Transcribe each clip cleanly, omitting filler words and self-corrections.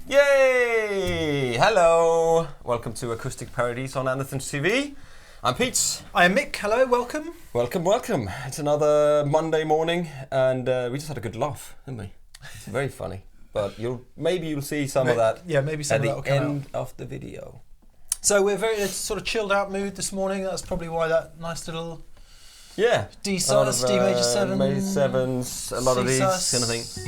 Yay! Hello! Welcome to Acoustic Paradiso on Andertons TV. I'm Pete. I am Mick. Hello, welcome. Welcome. It's another Monday morning, and we just had a good laugh, didn't we? It's very funny. But maybe you'll see some of that. Yeah, maybe some of that will come at the end of the video. So we're very sort of chilled out mood this morning. That's probably why that nice little D major 7, major 7s, a lot of these C-sus. kind of things.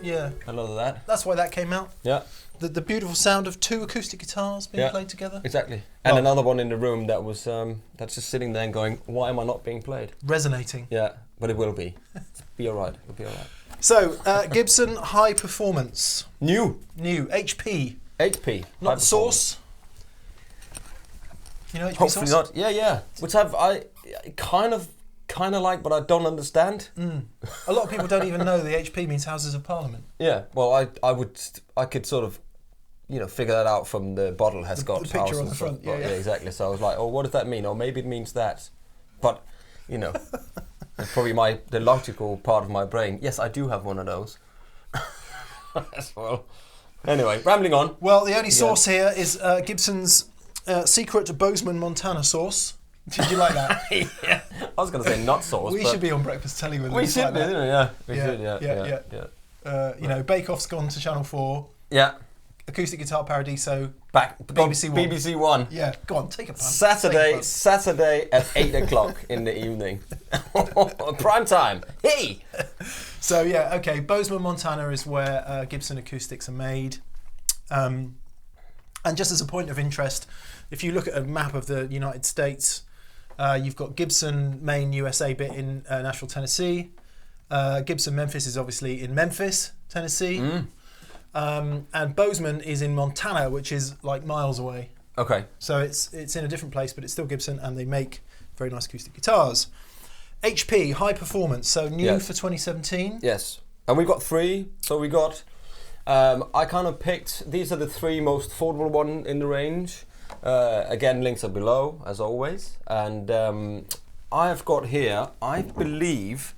Yeah, A lot of that. that's why that came out. Yeah. The beautiful sound of two acoustic guitars being played together. Exactly. And another one in the room that was that's just sitting there and going, why am I not being played? Resonating. Yeah, but it will be. Be alright. It'll be alright. So Gibson High Performance. New HP. HP. Not Source. You know HP Hopefully Source? not. Yeah. Which I kind of like, but I don't understand. A lot of people don't even know the HP means Houses of Parliament. Yeah. Well, I could sort of, figure that out from the bottle has got the picture house on and the stuff. front. But Yeah. exactly. So I was like, oh, what does that mean? Or maybe it means that. But it's probably the logical part of my brain. Yes, I do have one of those. As well. Anyway, rambling on. Well, the only source here is Gibson's secret Bozeman, Montana source. Did you like that? Yeah. I was going to say not sauce. We should be on Breakfast Telly with We this should like be, that. didn't we? Yeah. We should, yeah. Bake Off's gone to Channel 4. Yeah. Acoustic Guitar Paradiso. Back. BBC One. BBC One. Yeah, go on, take a punt. Saturday at 8 o'clock in the evening. Prime time. Hey! So, Bozeman, Montana is where Gibson acoustics are made. And just as a point of interest, if you look at a map of the United States, you've got Gibson main USA bit in Nashville, Tennessee. Gibson Memphis is obviously in Memphis, Tennessee. And Bozeman is in Montana, which is like miles away. Okay. So it's in a different place, but it's still Gibson, and they make very nice acoustic guitars. HP, high performance, so new for 2017. Yes. And we've got 3. So we got, I kind of picked, these are the 3 most affordable one in the range. Again, links are below, as always. And I've got here, I believe,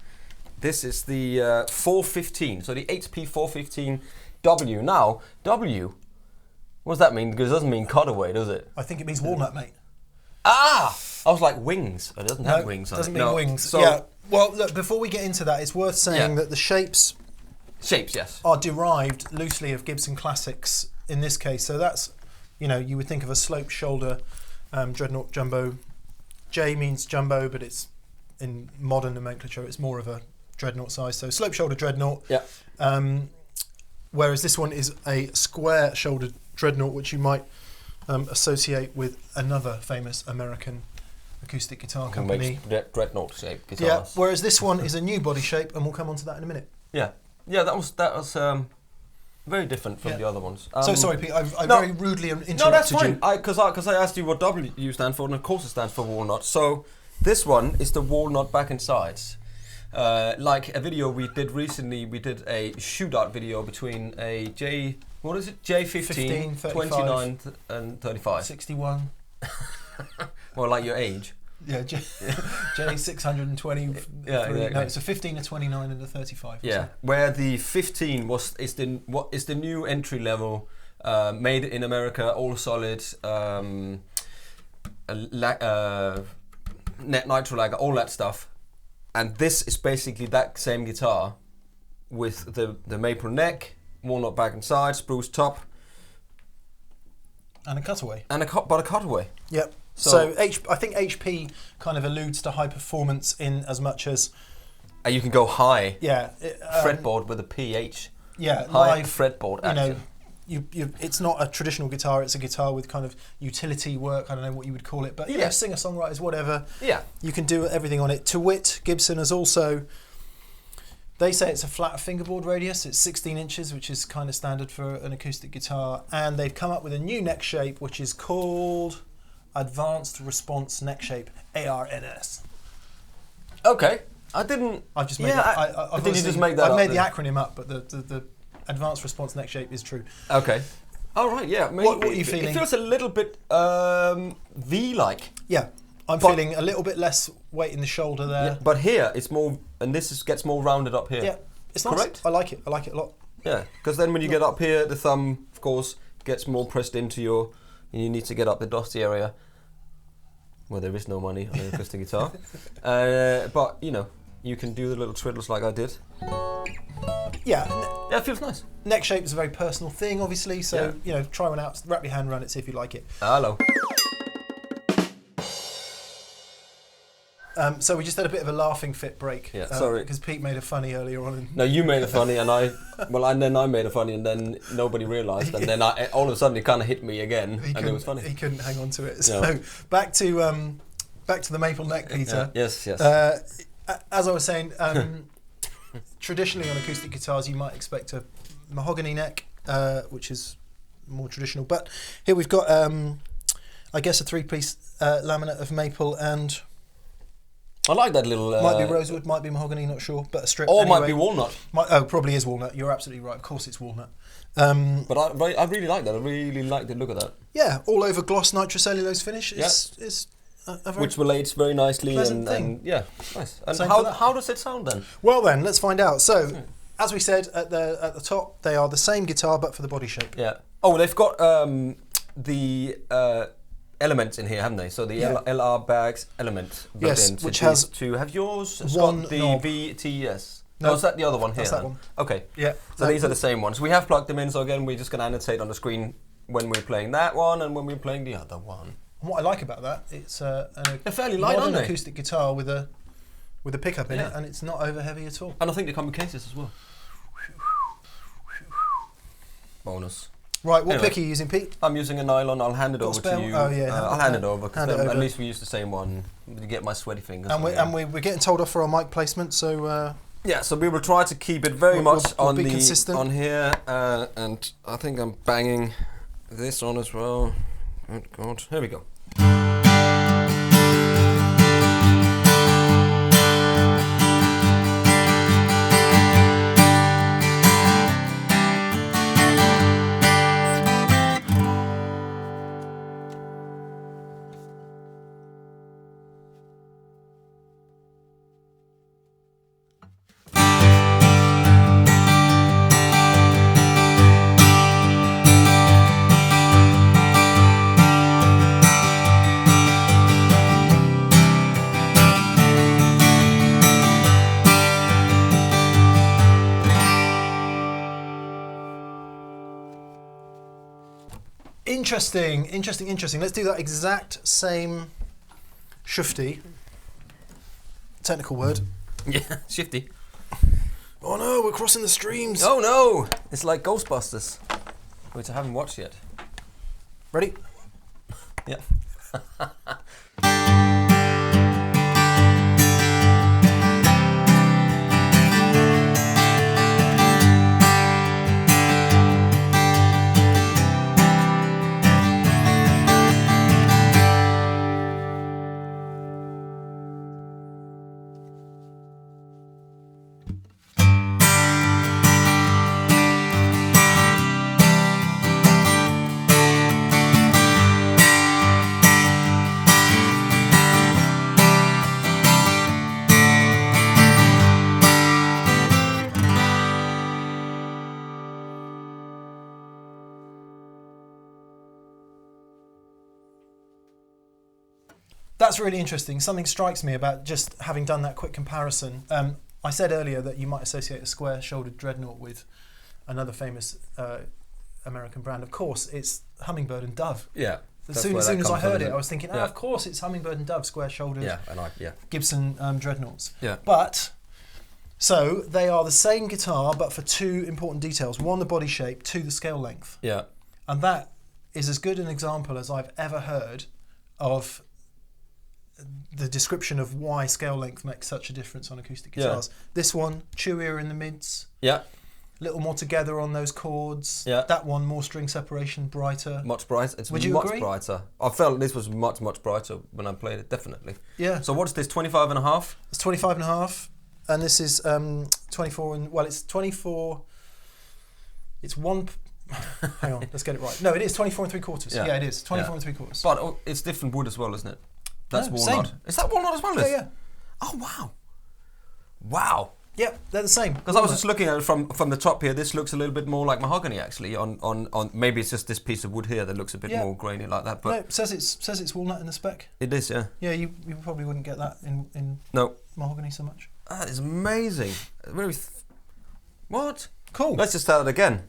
this is the 415. So the HP 415W. Now, W, what does that mean? Because it doesn't mean cutaway, does it? I think it means walnut, mate. Ah! I was like wings. It doesn't have wings. It doesn't mean wings. So yeah. Well, look, before we get into that, it's worth saying that the shapes yes, are derived loosely of Gibson classics in this case. So that's, you would think of a sloped shoulder dreadnought jumbo. J means jumbo, but it's in modern nomenclature, it's more of a dreadnought size. So sloped shoulder dreadnought. Yeah. Whereas this one is a square shouldered dreadnought, which you might associate with another famous American acoustic guitar company. Makes dreadnought shaped guitars. Yeah. Whereas this one is a new body shape, and we'll come on to that in a minute. Yeah. Yeah. That was very different from the other ones. So sorry, Pete. I very rudely interrupted you. No, that's fine. Because I asked you what W stands for, and of course it stands for walnut. So this one is the walnut back and sides. Like a video we did recently, we did a shootout video between a J15, 29 and 35. 61. Well, like your age. Yeah, J620. Exactly. No, it's a 15, a 29, and a 35. Yeah, where the 15 is the new entry level, made in America, all solid, nitro lagger, all that stuff. And this is basically that same guitar with the maple neck, walnut back and side, spruce top. And a cutaway. But a cutaway. Yep. So I think HP kind of alludes to high performance in as much as... you can go high. Yeah. Fretboard with a PH. Yeah. High live, fretboard action. It's not a traditional guitar, it's a guitar with kind of utility work, I don't know what you would call it, but singer-songwriters, whatever. Yeah. You can do everything on it. To wit, Gibson has also... They say it's a flat fingerboard radius. It's 16 inches, which is kind of standard for an acoustic guitar. And they've come up with a new neck shape, which is called Advanced Response Neck Shape, ARNS. Okay. I've just made that. Did you just make that up? I've made the acronym up, but the Advanced Response Neck Shape is true. Okay. All right, yeah. Maybe. What are you feeling? It feels a little bit V-like. Yeah. I'm feeling a little bit less weight in the shoulder there. Yeah, but here it's more, and this gets more rounded up here. Yeah, it's nice. Correct? I like it. I like it a lot. Yeah, because then when you get up here, the thumb, of course, gets more pressed into and you need to get up the dusty area. Well, there is no money on an acoustic guitar. But, you know, you can do the little twiddles like I did. Yeah. Yeah, it feels nice. Neck shape is a very personal thing, obviously, so, you know, try one out, wrap your hand around it, see if you like it. Hello. So we just had a bit of a laughing fit break. Yeah, sorry. Because Pete made a funny earlier on. No, you made it funny, and then I made it funny, and then nobody realised, and then all of a sudden it kind of hit me again, and it was funny. He couldn't hang on to it. So back to the maple neck, Peter. Yeah. Yes. As I was saying, traditionally on acoustic guitars you might expect a mahogany neck, which is more traditional. But here we've got, I guess, a 3-piece laminate of maple and... I like that little... might be rosewood, might be mahogany, not sure, but a strip or anyway. Might be walnut. Probably is walnut. You're absolutely right. Of course it's walnut. But I really like that. I really like the look of that. Yeah, all over gloss nitrocellulose finish is a very which relates very nicely and yeah, nice. And how does it sound then? Well then, let's find out. So, as we said at the top, they are the same guitar but for the body shape. Yeah. Oh, they've got the elements in here, haven't they? So the LR bags element built in. Which has to have yours. It's one got the knob. VTS. No, is that the other one here? That's that one. Okay. Yeah. So these are the same ones. We have plugged them in. So again, we're just going to annotate on the screen when we're playing that one and when we're playing the other one. And what I like about that, it's they're fairly light, modern aren't they? acoustic guitar with a pickup in it, and it's not over heavy at all. And I think they come with cases as well. Bonus. Right, what pick are you using, Pete? I'm using a nylon. I'll hand it over to you. Oh yeah, I'll hand it over because at least we use the same one to get my sweaty fingers. And we're getting told off for our mic placement, so yeah. So we will try to keep it very much we'll be consistent on here, and I think I'm banging this on as well. Good God, here we go. Interesting. Let's do that exact same shufti. Technical word. Yeah, shifty. Oh no, we're crossing the streams. Oh no, it's like Ghostbusters, which I haven't watched yet. Ready? Yeah. That's really interesting. Something strikes me about just having done that quick comparison. I said earlier that you might associate a square-shouldered dreadnought with another famous American brand. Of course, it's Hummingbird and Dove. Yeah. As soon as I heard it, I was thinking, of course, it's Hummingbird and Dove, square-shouldered Gibson dreadnoughts. Yeah. But, so, they are the same guitar, but for two important details. One, the body shape, two, the scale length. Yeah. And that is as good an example as I've ever heard of the description of why scale length makes such a difference on acoustic guitars. This one, chewier in the mids. Yeah. A little more together on those chords. Yeah. That one, more string separation, brighter. Much brighter. It's Would you much agree? brighter. I felt this was much brighter when I played it, definitely. Yeah. So what's this, 25 and a half? It's 25 and a half. And this is 24 and, well, it's 24, it's one, hang on, let's get it right. No, it is 24 and 3/4. Yeah, it is, 24 and 3/4. But it's different wood as well, isn't it? That's walnut. Same. Is that walnut as well? Yeah. Oh, wow. Wow. Yep, they're the same. Because I was just looking at it from the top here. This looks a little bit more like mahogany, actually. On maybe it's just this piece of wood here that looks a bit more grainy like that. But no, it says it's walnut in the spec. It is, yeah. Yeah, you probably wouldn't get that in mahogany so much. That is amazing. What? Cool. Let's just start it again.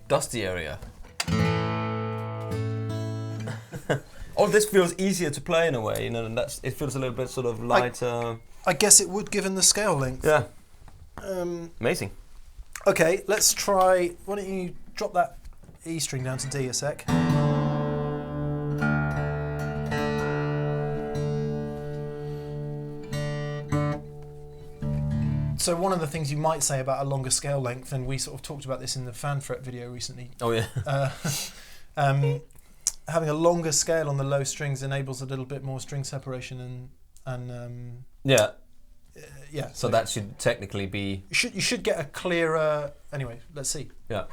Dusty area. Oh, this feels easier to play in a way, you know, and it feels a little bit sort of lighter. I guess it would, given the scale length. Yeah. Amazing. Okay, let's try. Why don't you drop that E string down to D a sec? So one of the things you might say about a longer scale length, and we sort of talked about this in the fan fret video recently. Oh yeah. Having a longer scale on the low strings enables a little bit more string separation and yeah. Yeah. So that should technically be. You should get a clearer. Anyway, let's see. Yeah.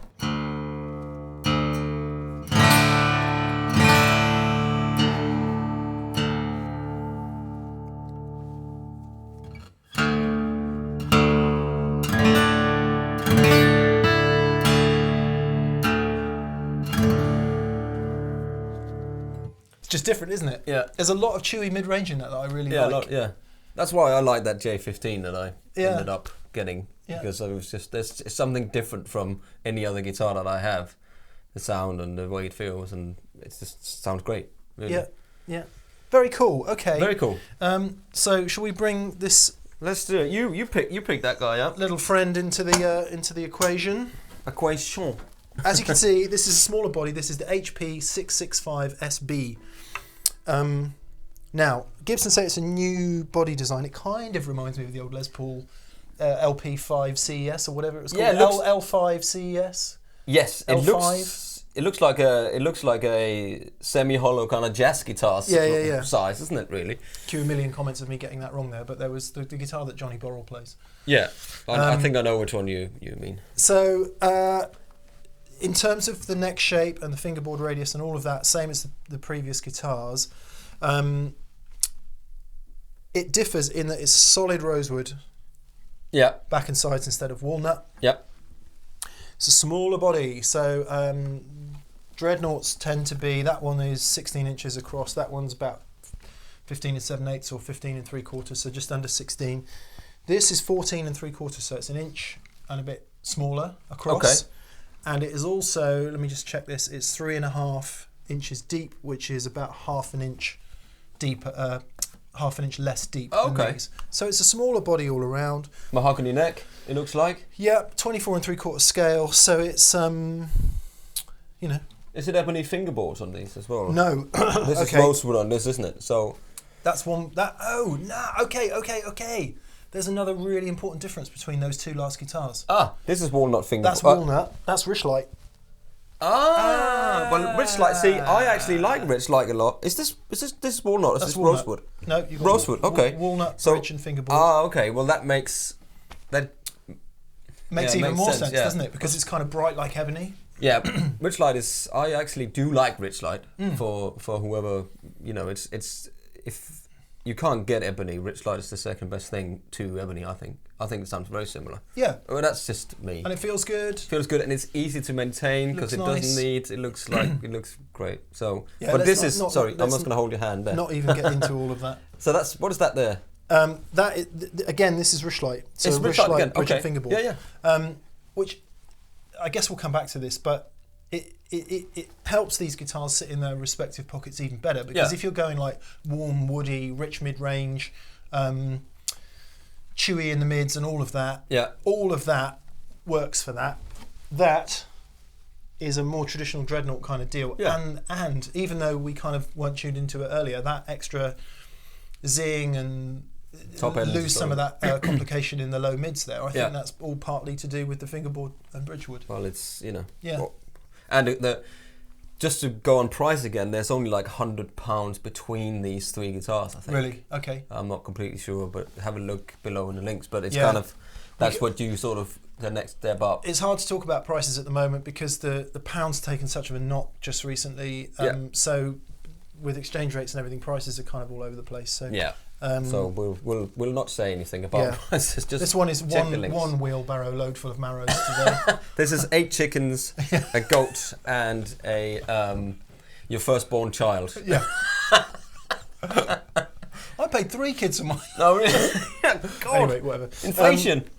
Just different, isn't it? Yeah. There's a lot of chewy mid-range in that I really like. Yeah. That's why I like that J15 that I ended up getting, because it was just there's something different from any other guitar that I have. The sound and the way it feels, and it just sounds great. Really. Yeah. Very cool. Okay. Very cool. So shall we bring this? Let's do it. You pick that guy up. Little friend into the equation. Equation. As you can see, this is a smaller body. This is the HP 665 SB. Now, Gibson say it's a new body design. It kind of reminds me of the old Les Paul LP5 CES or whatever it was called. Yeah, L5 CES. Yes, L5. It looks like a semi-hollow kind of jazz guitar size, isn't it? Really. Cue a million comments of me getting that wrong there, but there was the guitar that Johnny Borrell plays. Yeah, I think I know which one you mean. So, in terms of the neck shape and the fingerboard radius and all of that, same as the previous guitars, it differs in that it's solid rosewood. Yeah. Back and sides instead of walnut. Yep. It's a smaller body, so dreadnoughts tend to be, that one is 16 inches across, that one's about 15 and 7/8 or 15 and 3/4, so just under 16. This is 14 and 3/4, so it's an inch and a bit smaller across. Okay. And it is also, let me just check this, it's 3.5 inches deep, which is about half an inch deeper, half an inch less deep Oh, than okay. these. So it's a smaller body all around. Mahogany neck, it looks like. Yeah, 24 3/4 scale. So it's you know. Is it ebony fingerboards on these as well? No. This is Okay. rosewood on this, isn't it? So That's one. Okay. There's another really important difference between those two last guitars. this is walnut fingerboard. That's walnut. That's Richlight. Well, Richlight. See, I actually like Richlight a lot. Is this walnut? Is That's this walnut. rosewood? No, you've got Rosewood, okay. Walnut, So- bridge, and fingerboard. Okay. Well, that makes Makes yeah, even makes more sense, sense, yeah. doesn't it? Because it's kind of bright like ebony. yeah. Richlight is. I actually do like Richlight for whoever It's if you can't get ebony, Richlight is the second best thing to ebony. I think it sounds very similar. Yeah, Well, that's just me. and it feels good. Feels good and it's easy to maintain because it Looks nice. doesn't need. It looks like it looks great. So, Yeah, but let's this not- is not- sorry. I'm let's just going to hold your hand there. Not even get into all of that. So that's what is that there? Again, this is Richlight. So It's Richlight again. bridge Okay. and fingerboard. Yeah. Which I guess we'll come back to this, but it helps these guitars sit in their respective pockets even better because Yeah. if you're going like warm, woody, rich mid-range, chewy in the mids and all of that, Yeah. all of that works for that. That is a more traditional dreadnought kind of deal. Yeah. And even though we kind of weren't tuned into it earlier, that extra zing and Top end lose some of sort that complication in the low mids there. I Yeah. think that's all partly to do with the fingerboard and bridgewood. Well, it's Yeah. well, and just to go on price again, there's only like £100 between these three guitars. I think. Really? Okay. I'm not completely sure, but have a look below in the links. But it's Yeah. kind of that's what you sort of the next step up. It's hard to talk about prices at the moment because the pound's taken such of a knock just recently. Yeah. So with exchange rates and everything, prices are kind of all over the place. So Yeah. So we'll not say anything about Yeah. prices. Just this one is check the links. one wheelbarrow load full of marrows today. This is 8 chickens, a goat, and a your firstborn child. Yeah. I paid 3 kids for mine. No, really? God. Anyway, whatever. Inflation.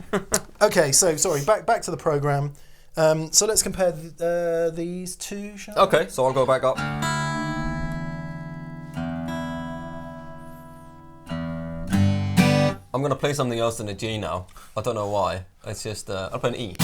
Okay, so sorry, back to the program. So let's compare these two, shall we? Okay, so I'll go back up. I'm going to play something else than a G now. I don't know why. It's just, I'll play an E.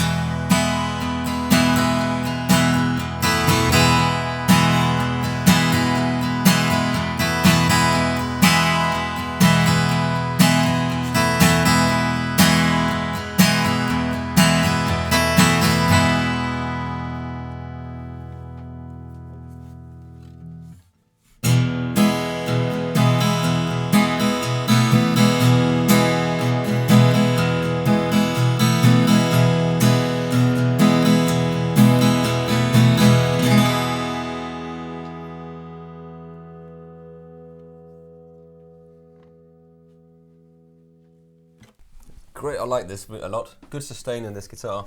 Great, I like this bit a lot. Good sustain in this guitar.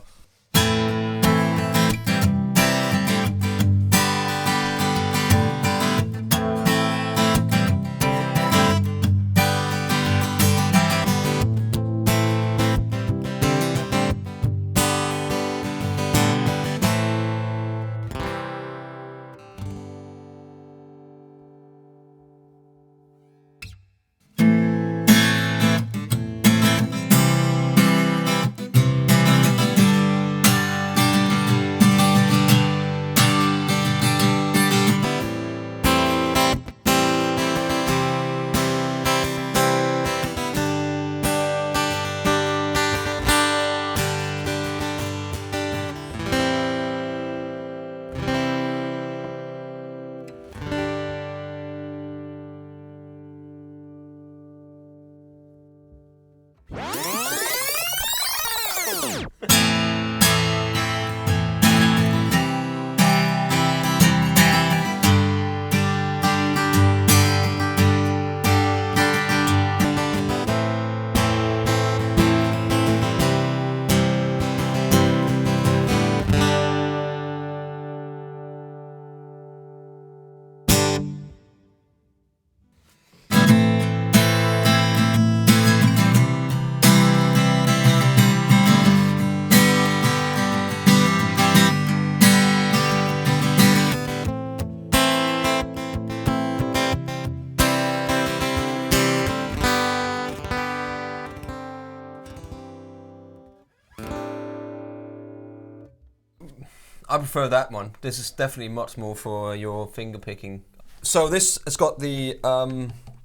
I prefer that one. This is definitely much more for your finger picking. So this has got the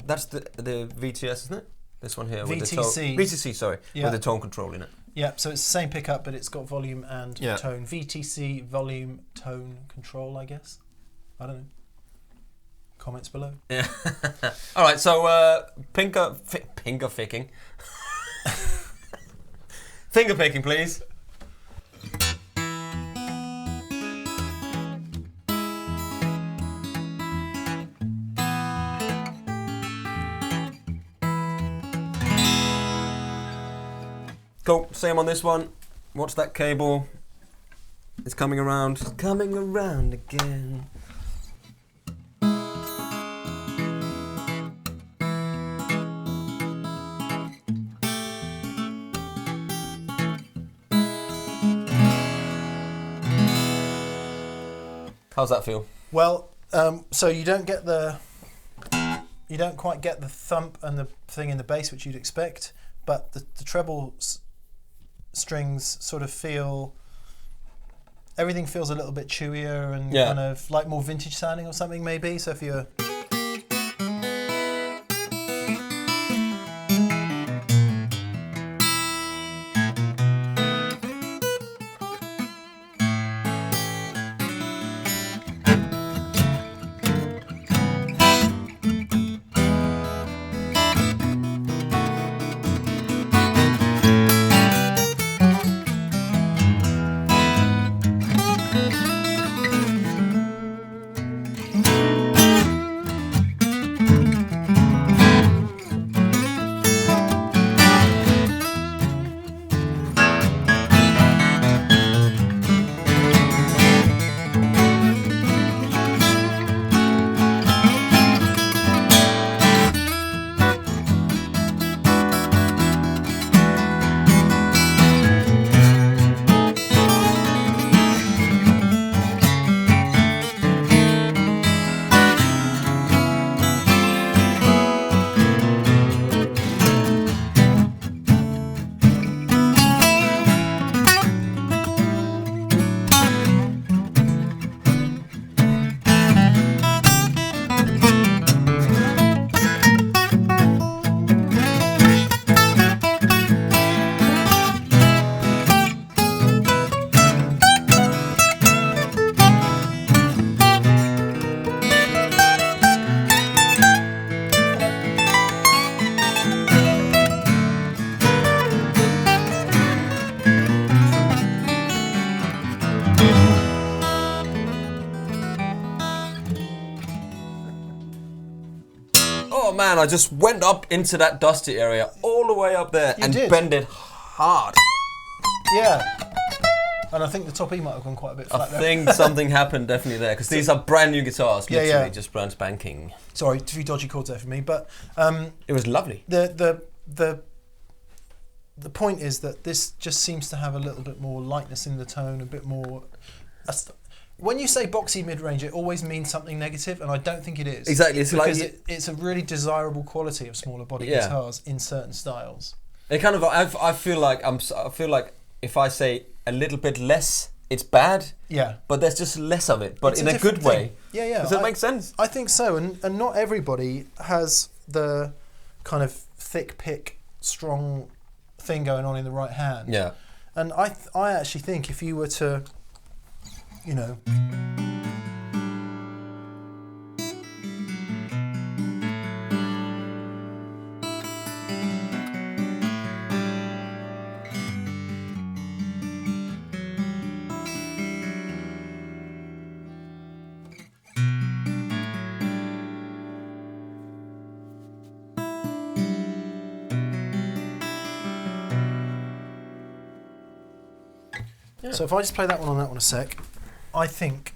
that's the VTS, isn't it? This one here with the tone. VTC, sorry, with the tone control in it. Yeah, so it's the same pickup, but it's got volume and tone. VTC, volume, tone control, I guess. I don't know. Comments below. Yeah. All right, so finger picking. Finger picking, please. Cool, same on this one. Watch that cable. It's coming around. It's coming around again. How's that feel? Well, so you don't quite get the thump and the thing in the bass which you'd expect, but the treble strings sort of everything feels a little bit chewier and kind of like more vintage sounding or something maybe. So if you're man, I just went up into that dusty area, all the way up there, and bent it hard. Yeah. And I think the top E might have gone quite a bit flat there. I think something happened definitely there, because these are brand new guitars, literally just brand spanking. Sorry, a few dodgy chords there for me, but it was lovely. The point is that this just seems to have a little bit more lightness in the tone, a bit more. When you say boxy mid-range, it always means something negative, and I don't think it is. Exactly, it's because like it's a really desirable quality of smaller body guitars in certain styles. It kind of, I feel like if I say a little bit less, it's bad. Yeah. But there's just less of it, but it's in a good way. Yeah, yeah. Does that make sense? I think so, and not everybody has the kind of thick pick, strong thing going on in the right hand. Yeah. And I actually think if you were to, you know, so if I just play that one on that one a sec, I think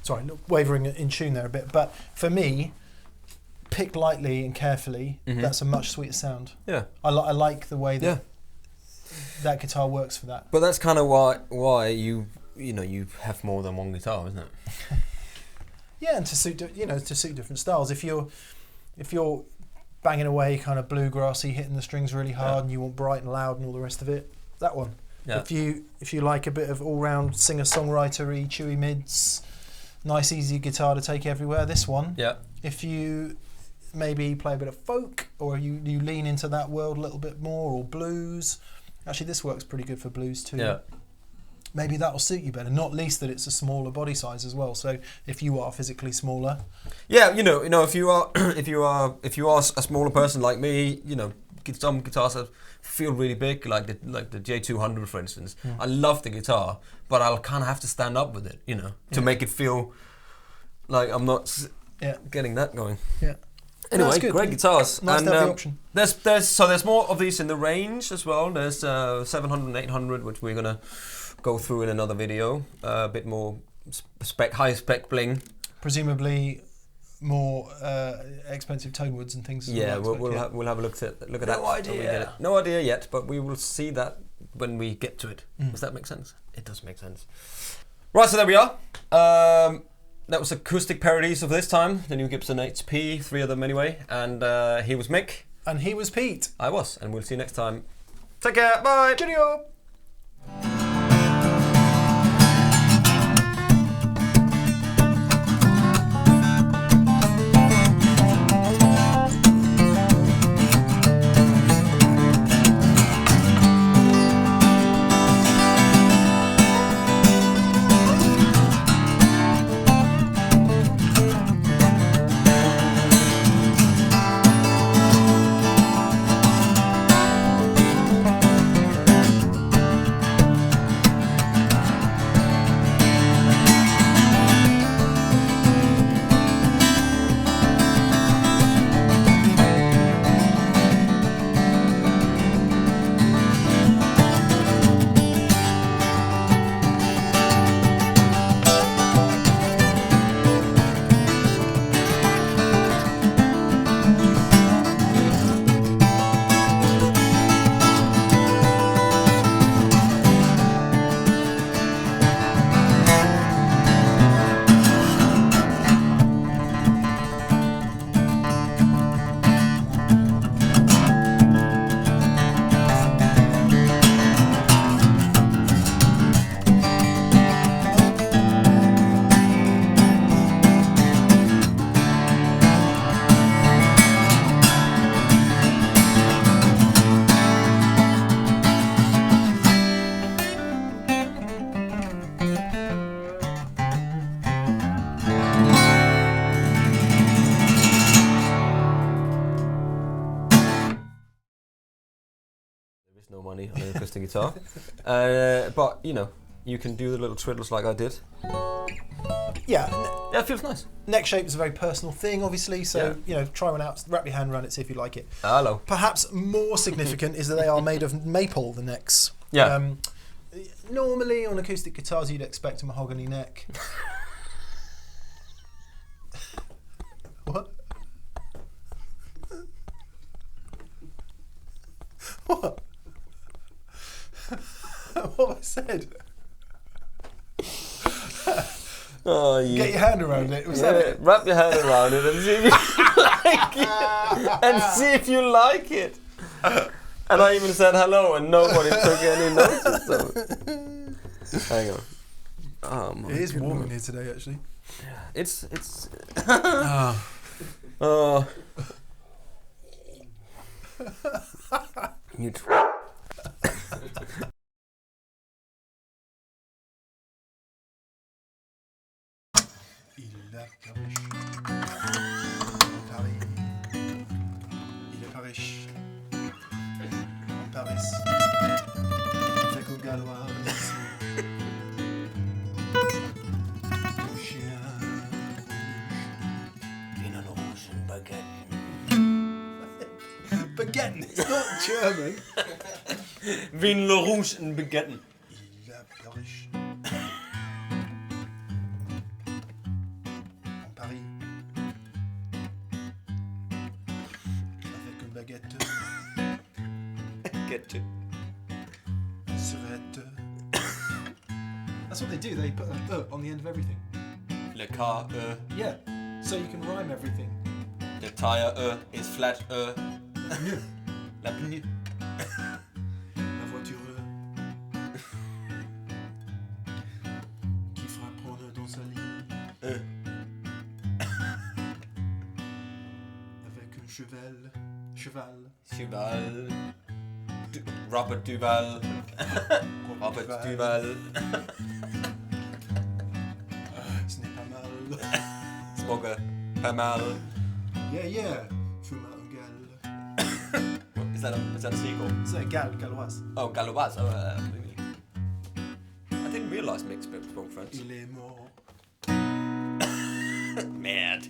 sorry, wavering in tune there a bit, but for me, picked lightly and carefully, that's a much sweeter sound. Yeah. I like the way that that guitar works for that. But that's kind of why you have more than one guitar, isn't it? Yeah, and to suit different styles. If you're banging away kind of bluegrassy, hitting the strings really hard, and you want bright and loud and all the rest of it, that one. Yeah. If you like a bit of all-round singer-songwritery, chewy mids, nice easy guitar to take everywhere, this one. Yeah. If you maybe play a bit of folk, or you lean into that world a little bit more, or blues, actually this works pretty good for blues too. Yeah. Maybe that'll suit you better, not least that it's a smaller body size as well. So if you are physically smaller, yeah, if you are a smaller person like me, some guitars that feel really big, like the J200 for instance. I love the guitar, but I'll kind of have to stand up with it, to make it feel like I'm not getting that going. Yeah. Anyway, great guitars. Nice and to have the option. There's more of these in the range as well. There's 700 and 800, which we're gonna go through in another video. A bit more high spec bling. Presumably more expensive tone woods and things. Yeah, we'll have a look at that. No idea. No idea yet, but we will see that when we get to it. Does that make sense? It does make sense. Right, so there we are. That was Acoustic Paradiso for this time. The new Gibson HP, 3 of them anyway. And he was Mick. And he was Pete. I was, and we'll see you next time. Take care. Bye. Cheerio. No money on an acoustic guitar, but you can do the little twiddles like I did. Yeah, it feels nice. Neck shape is a very personal thing, obviously. So try one out, wrap your hand around it, see if you like it. Hello. Perhaps more significant is that they are made of maple. The necks. Yeah. Normally on acoustic guitars, you'd expect a mahogany neck. What? What? What have I said? Oh, yeah. Get your hand around it. Was that it? Wrap your hand around it and see if you like it. And see if you like it. And I even said hello, and nobody took any notice of it. Hang on. Oh, my it is warm goodness. in here today, actually. Yeah, it's. Oh. You Il est Paris. En Paris. Fait qu'au gallois. Au chien. in an ocean baguette. Baguette, it's not German. Wien Le Rouge and Baguette. Il a Paris. En Paris. get to. Surette. That's what they do. They put an on the end of everything. Le car, Yeah. So you can rhyme everything. The tire, is flat, La pneu. La voiture. Qui fera prendre dans sa ligne. Avec un cheval. Cheval. Robert Duval. Robert Duval. Ce n'est pas mal. Smoker. Pas mal. Yeah. Fume un gal. Is that a sequel? C'est un galloise. Oh, Galois. Oh, I didn't realise Mick spoke French. Il est mort. Mad.